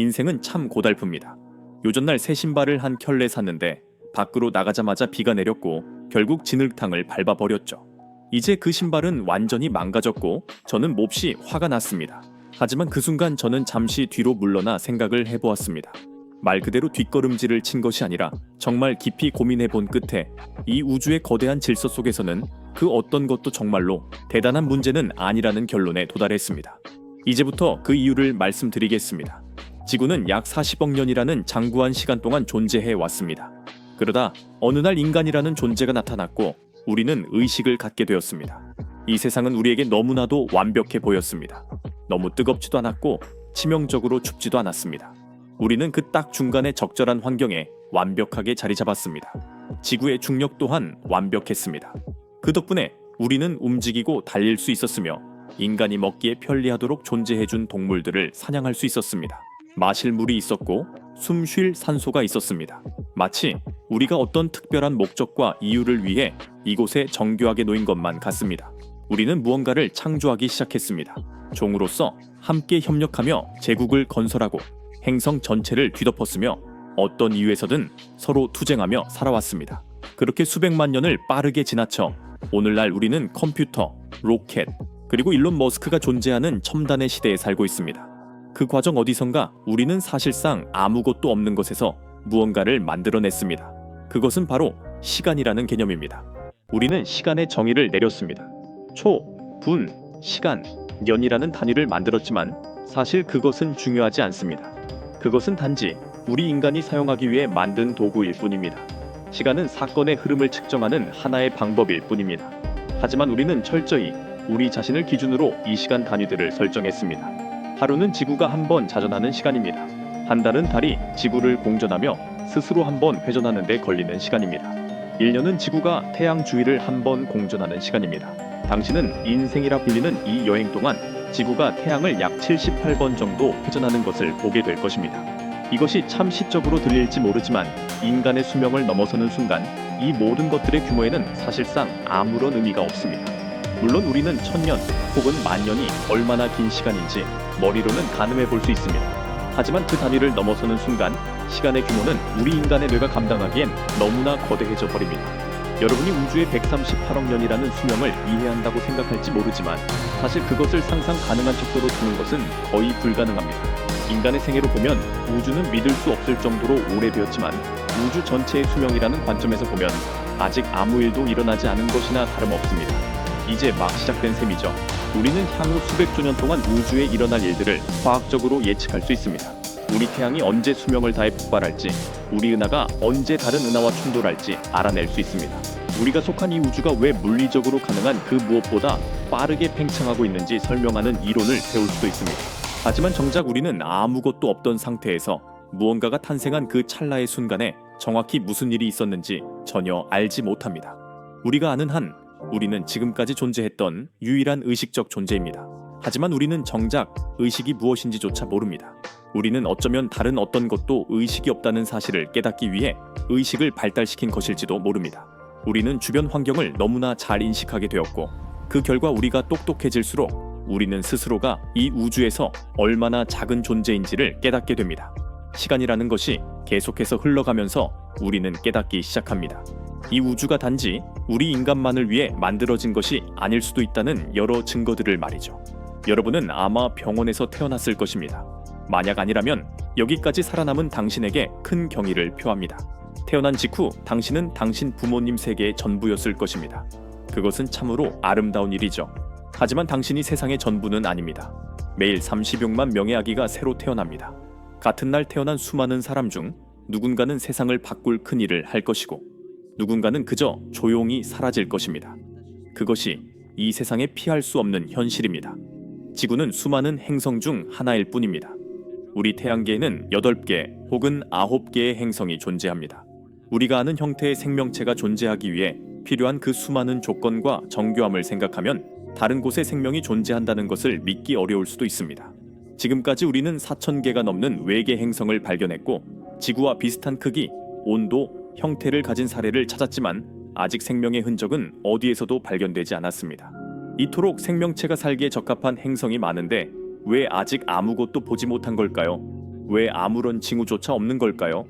인생은 참 고달픕니다. 요전날 새 신발을 한 켤레 샀는데 밖으로 나가자마자 비가 내렸고 결국 진흙탕을 밟아버렸죠. 이제 그 신발은 완전히 망가졌고 저는 몹시 화가 났습니다. 하지만 그 순간 저는 잠시 뒤로 물러나 생각을 해보았습니다. 말 그대로 뒷걸음질을 친 것이 아니라 정말 깊이 고민해본 끝에 이 우주의 거대한 질서 속에서는 그 어떤 것도 정말로 대단한 문제는 아니라는 결론에 도달했습니다. 이제부터 그 이유를 말씀드리겠습니다. 지구는 약 40억 년이라는 장구한 시간 동안 존재해 왔습니다. 그러다 어느 날 인간이라는 존재가 나타났고 우리는 의식을 갖게 되었습니다. 이 세상은 우리에게 너무나도 완벽해 보였습니다. 너무 뜨겁지도 않았고 치명적으로 춥지도 않았습니다. 우리는 그 딱 중간의 적절한 환경에 완벽하게 자리 잡았습니다. 지구의 중력 또한 완벽했습니다. 그 덕분에 우리는 움직이고 달릴 수 있었으며 인간이 먹기에 편리하도록 존재해준 동물들을 사냥할 수 있었습니다. 마실 물이 있었고 숨 쉴 산소가 있었습니다. 마치 우리가 어떤 특별한 목적과 이유를 위해 이곳에 정교하게 놓인 것만 같습니다. 우리는 무언가를 창조하기 시작했습니다. 종으로서 함께 협력하며 제국을 건설하고 행성 전체를 뒤덮었으며 어떤 이유에서든 서로 투쟁하며 살아왔습니다. 그렇게 수백만 년을 빠르게 지나쳐 오늘날 우리는 컴퓨터, 로켓, 그리고 일론 머스크가 존재하는 첨단의 시대에 살고 있습니다. 그 과정 어디선가 우리는 사실상 아무것도 없는 것에서 무언가를 만들어냈습니다. 그것은 바로 시간이라는 개념입니다. 우리는 시간의 정의를 내렸습니다. 초, 분, 시간, 년이라는 단위를 만들었지만 사실 그것은 중요하지 않습니다. 그것은 단지 우리 인간이 사용하기 위해 만든 도구일 뿐입니다. 시간은 사건의 흐름을 측정하는 하나의 방법일 뿐입니다. 하지만 우리는 철저히 우리 자신을 기준으로 이 시간 단위들을 설정했습니다. 하루는 지구가 한 번 자전하는 시간입니다. 한 달은 달이 지구를 공전하며 스스로 한 번 회전하는 데 걸리는 시간입니다. 1년은 지구가 태양 주위를 한 번 공전하는 시간입니다. 당신은 인생이라 불리는 이 여행 동안 지구가 태양을 약 78번 정도 회전하는 것을 보게 될 것입니다. 이것이 참 시적으로 들릴지 모르지만 인간의 수명을 넘어서는 순간 이 모든 것들의 규모에는 사실상 아무런 의미가 없습니다. 물론 우리는 1000년 혹은 만년이 얼마나 긴 시간인지 머리로는 가늠해 볼 수 있습니다. 하지만 그 단위를 넘어서는 순간 시간의 규모는 우리 인간의 뇌가 감당하기엔 너무나 거대해져 버립니다. 여러분이 우주의 138억 년이라는 수명을 이해한다고 생각할지 모르지만 사실 그것을 상상 가능한 척도로 두는 것은 거의 불가능합니다. 인간의 생애로 보면 우주는 믿을 수 없을 정도로 오래되었지만 우주 전체의 수명이라는 관점에서 보면 아직 아무 일도 일어나지 않은 것이나 다름없습니다. 이제 막 시작된 셈이죠. 우리는 향후 수백조 년 동안 우주에 일어날 일들을 과학적으로 예측할 수 있습니다. 우리 태양이 언제 수명을 다해 폭발할지, 우리 은하가 언제 다른 은하와 충돌할지 알아낼 수 있습니다. 우리가 속한 이 우주가 왜 물리적으로 가능한 그 무엇보다 빠르게 팽창하고 있는지 설명하는 이론을 세울 수도 있습니다. 하지만 정작 우리는 아무것도 없던 상태에서 무언가가 탄생한 그 찰나의 순간에 정확히 무슨 일이 있었는지 전혀 알지 못합니다. 우리가 아는 한 우리는 지금까지 존재했던 유일한 의식적 존재입니다. 하지만 우리는 정작 의식이 무엇인지조차 모릅니다. 우리는 어쩌면 다른 어떤 것도 의식이 없다는 사실을 깨닫기 위해 의식을 발달시킨 것일지도 모릅니다. 우리는 주변 환경을 너무나 잘 인식하게 되었고 그 결과 우리가 똑똑해질수록 우리는 스스로가 이 우주에서 얼마나 작은 존재인지를 깨닫게 됩니다. 시간이라는 것이 계속해서 흘러가면서 우리는 깨닫기 시작합니다. 이 우주가 단지 우리 인간만을 위해 만들어진 것이 아닐 수도 있다는 여러 증거들을 말이죠. 여러분은 아마 병원에서 태어났을 것입니다. 만약 아니라면 여기까지 살아남은 당신에게 큰 경의를 표합니다. 태어난 직후 당신은 당신 부모님 세계의 전부였을 것입니다. 그것은 참으로 아름다운 일이죠. 하지만 당신이 세상의 전부는 아닙니다. 매일 30여만 명의 아기가 새로 태어납니다. 같은 날 태어난 수많은 사람 중 누군가는 세상을 바꿀 큰 일을 할 것이고 누군가는 그저 조용히 사라질 것입니다. 그것이 이 세상에 피할 수 없는 현실입니다. 지구는 수많은 행성 중 하나일 뿐입니다. 우리 태양계에는 8개 혹은 9개의 행성이 존재합니다. 우리가 아는 형태의 생명체가 존재하기 위해 필요한 그 수많은 조건과 정교함을 생각하면 다른 곳에 생명이 존재한다는 것을 믿기 어려울 수도 있습니다. 지금까지 우리는 4000개가 넘는 외계 행성을 발견했고 지구와 비슷한 크기, 온도, 형태를 가진 사례를 찾았지만 아직 생명의 흔적은 어디에서도 발견되지 않았습니다. 이토록 생명체가 살기에 적합한 행성이 많은데 왜 아직 아무것도 보지 못한 걸까요? 왜 아무런 징후조차 없는 걸까요?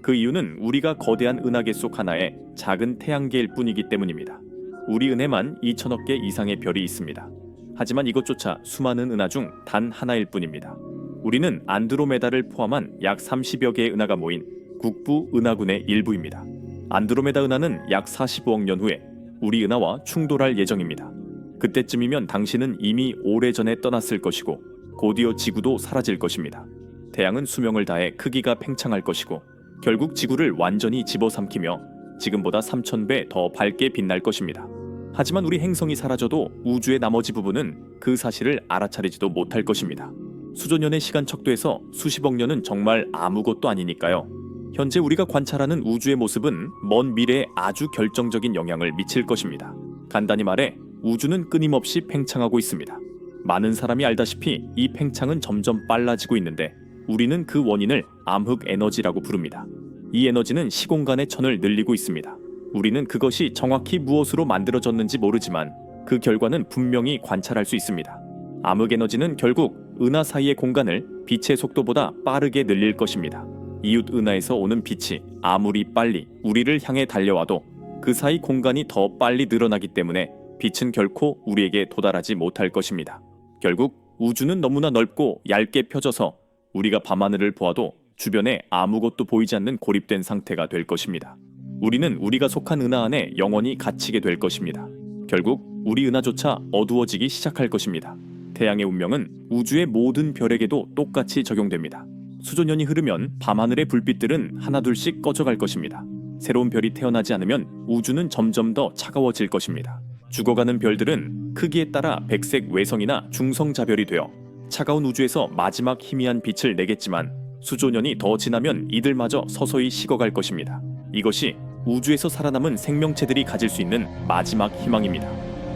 그 이유는 우리가 거대한 은하계 속 하나의 작은 태양계일 뿐이기 때문입니다. 우리 은해만 2천억 개 이상의 별이 있습니다. 하지만 이것조차 수많은 은하 중 단 하나일 뿐입니다. 우리는 안드로메다를 포함한 약 30여 개의 은하가 모인 국부 은하군의 일부입니다. 안드로메다 은하는 약 45억 년 후에 우리 은하와 충돌할 예정입니다. 그때쯤이면 당신은 이미 오래전에 떠났을 것이고 곧이어 지구도 사라질 것입니다. 태양은 수명을 다해 크기가 팽창할 것이고 결국 지구를 완전히 집어삼키며 지금보다 3000배 더 밝게 빛날 것입니다. 하지만 우리 행성이 사라져도 우주의 나머지 부분은 그 사실을 알아차리지도 못할 것입니다. 수조년의 시간 척도에서 수십억 년은 정말 아무것도 아니니까요. 현재 우리가 관찰하는 우주의 모습은 먼 미래에 아주 결정적인 영향을 미칠 것입니다. 간단히 말해 우주는 끊임없이 팽창하고 있습니다. 많은 사람이 알다시피 이 팽창은 점점 빨라지고 있는데 우리는 그 원인을 암흑 에너지라고 부릅니다. 이 에너지는 시공간의 천을 늘리고 있습니다. 우리는 그것이 정확히 무엇으로 만들어졌는지 모르지만 그 결과는 분명히 관찰할 수 있습니다. 암흑 에너지는 결국 은하 사이의 공간을 빛의 속도보다 빠르게 늘릴 것입니다. 이웃 은하에서 오는 빛이 아무리 빨리 우리를 향해 달려와도 그 사이 공간이 더 빨리 늘어나기 때문에 빛은 결코 우리에게 도달하지 못할 것입니다. 결국 우주는 너무나 넓고 얇게 펴져서 우리가 밤하늘을 보아도 주변에 아무것도 보이지 않는 고립된 상태가 될 것입니다. 우리는 우리가 속한 은하 안에 영원히 갇히게 될 것입니다. 결국 우리 은하조차 어두워지기 시작할 것입니다. 태양의 운명은 우주의 모든 별에게도 똑같이 적용됩니다. 수조년이 흐르면 밤하늘의 불빛들은 하나둘씩 꺼져갈 것입니다. 새로운 별이 태어나지 않으면 우주는 점점 더 차가워질 것입니다. 죽어가는 별들은 크기에 따라 백색 외성이나 중성자별이 되어 차가운 우주에서 마지막 희미한 빛을 내겠지만 수조년이 더 지나면 이들마저 서서히 식어갈 것입니다. 이것이 우주에서 살아남은 생명체들이 가질 수 있는 마지막 희망입니다.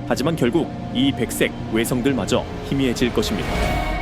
하지만 결국 이 백색 외성들마저 희미해질 것입니다.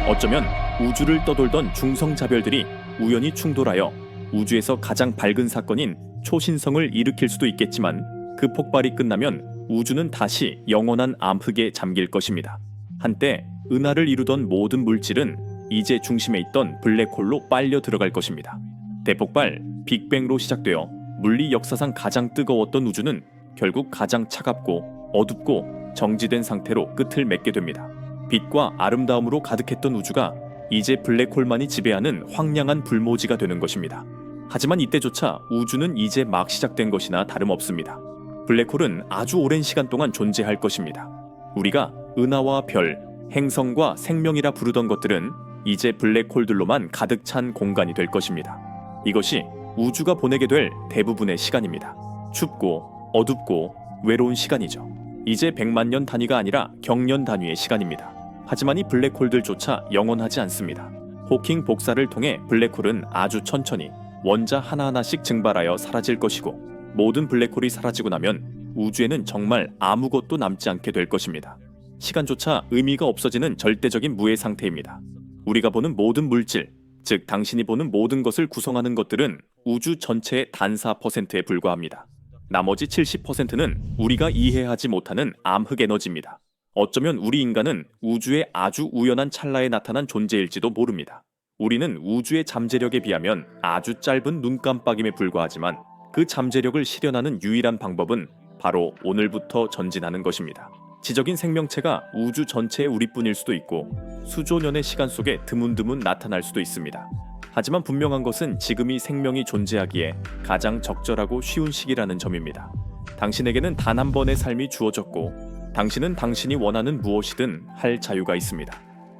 어쩌면 우주를 떠돌던 중성자별들이 우연히 충돌하여 우주에서 가장 밝은 사건인 초신성을 일으킬 수도 있겠지만 그 폭발이 끝나면 우주는 다시 영원한 암흑에 잠길 것입니다. 한때 은하를 이루던 모든 물질은 이제 중심에 있던 블랙홀로 빨려 들어갈 것입니다. 대폭발, 빅뱅으로 시작되어 물리 역사상 가장 뜨거웠던 우주는 결국 가장 차갑고 어둡고 정지된 상태로 끝을 맺게 됩니다. 빛과 아름다움으로 가득했던 우주가 이제 블랙홀만이 지배하는 황량한 불모지가 되는 것입니다. 하지만 이때조차 우주는 이제 막 시작된 것이나 다름없습니다. 블랙홀은 아주 오랜 시간 동안 존재할 것입니다. 우리가 은하와 별, 행성과 생명이라 부르던 것들은 이제 블랙홀들로만 가득 찬 공간이 될 것입니다. 이것이 우주가 보내게 될 대부분의 시간입니다. 춥고 어둡고 외로운 시간이죠. 이제 100만 년 단위가 아니라 경년 단위의 시간입니다. 하지만 이 블랙홀들조차 영원하지 않습니다. 호킹 복사를 통해 블랙홀은 아주 천천히 원자 하나하나씩 증발하여 사라질 것이고 모든 블랙홀이 사라지고 나면 우주에는 정말 아무것도 남지 않게 될 것입니다. 시간조차 의미가 없어지는 절대적인 무의 상태입니다. 우리가 보는 모든 물질, 즉 당신이 보는 모든 것을 구성하는 것들은 우주 전체의 단 4%에 불과합니다. 나머지 70%는 우리가 이해하지 못하는 암흑 에너지입니다. 어쩌면 우리 인간은 우주의 아주 우연한 찰나에 나타난 존재일지도 모릅니다. 우리는 우주의 잠재력에 비하면 아주 짧은 눈 깜빡임에 불과하지만 그 잠재력을 실현하는 유일한 방법은 바로 오늘부터 전진하는 것입니다. 지적인 생명체가 우주 전체의 우리뿐일 수도 있고 수조년의 시간 속에 드문드문 나타날 수도 있습니다. 하지만 분명한 것은 지금이 생명이 존재하기에 가장 적절하고 쉬운 시기라는 점입니다. 당신에게는 단 한 번의 삶이 주어졌고 당신은 당신이 원하는 무엇이든 할 자유가 있습니다.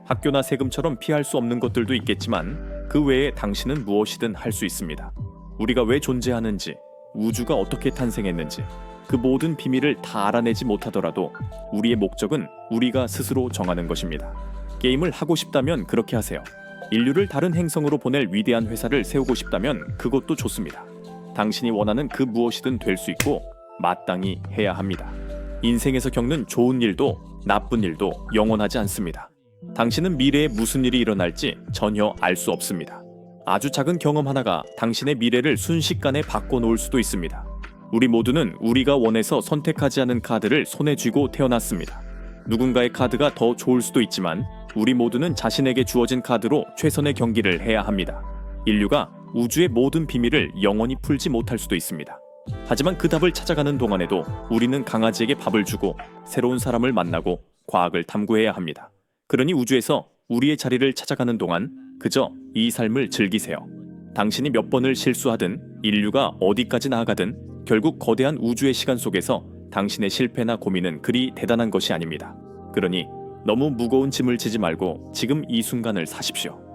학교나 세금처럼 피할 수 없는 것들도 있겠지만 그 외에 당신은 무엇이든 할 수 있습니다. 우리가 왜 존재하는지, 우주가 어떻게 탄생했는지 그 모든 비밀을 다 알아내지 못하더라도 우리의 목적은 우리가 스스로 정하는 것입니다. 게임을 하고 싶다면 그렇게 하세요. 인류를 다른 행성으로 보낼 위대한 회사를 세우고 싶다면 그것도 좋습니다. 당신이 원하는 그 무엇이든 될 수 있고 마땅히 해야 합니다. 인생에서 겪는 좋은 일도 나쁜 일도 영원하지 않습니다. 당신은 미래에 무슨 일이 일어날지 전혀 알 수 없습니다. 아주 작은 경험 하나가 당신의 미래를 순식간에 바꿔놓을 수도 있습니다. 우리 모두는 우리가 원해서 선택하지 않은 카드를 손에 쥐고 태어났습니다. 누군가의 카드가 더 좋을 수도 있지만 우리 모두는 자신에게 주어진 카드로 최선의 경기를 해야 합니다. 인류가 우주의 모든 비밀을 영원히 풀지 못할 수도 있습니다. 하지만 그 답을 찾아가는 동안에도 우리는 강아지에게 밥을 주고 새로운 사람을 만나고 과학을 탐구해야 합니다. 그러니 우주에서 우리의 자리를 찾아가는 동안 그저 이 삶을 즐기세요. 당신이 몇 번을 실수하든 인류가 어디까지 나아가든 결국 거대한 우주의 시간 속에서 당신의 실패나 고민은 그리 대단한 것이 아닙니다. 그러니 너무 무거운 짐을 지지 말고 지금 이 순간을 사십시오.